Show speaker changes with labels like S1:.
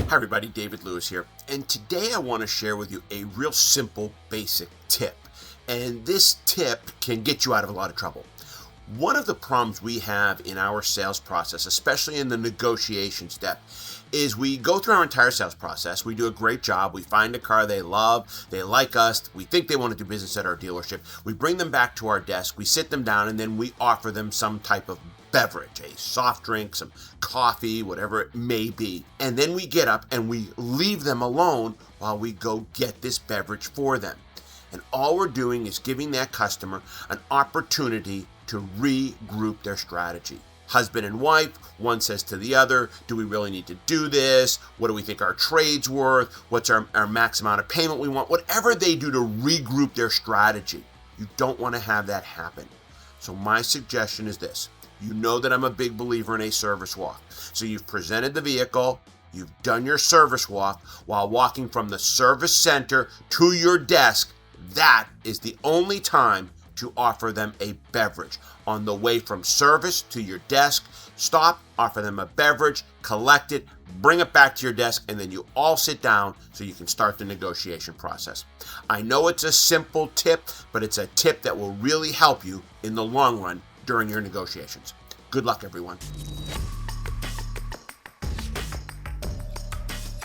S1: Hi everybody, David Lewis here, and today I want to share with you a real simple, basic tip. And this tip can get you out of a lot of trouble. One of the problems we have in our sales process, especially in the negotiation step, is we go through our entire sales process, we do a great job, we find a car they love, they like us, we think they want to do business at our dealership, we bring them back to our desk, we sit them down, and then we offer them some type of beverage, a soft drink, some coffee, whatever it may be. And then we get up and we leave them alone while we go get this beverage for them. And all we're doing is giving that customer an opportunity to regroup their strategy. Husband and wife, one says to the other, do we really need to do this? What do we think our trade's worth? What's our max amount of payment we want? Whatever they do to regroup their strategy. You don't want to have that happen. So my suggestion is this. You know that I'm a big believer in a service walk. So you've presented the vehicle, you've done your service walk. While walking from the service center to your desk, that is the only time to offer them a beverage. On the way from service to your desk, stop, offer them a beverage, collect it, bring it back to your desk, and then you all sit down so you can start the negotiation process. I know it's a simple tip, but it's a tip that will really help you in the long run during your negotiations. Good luck, everyone.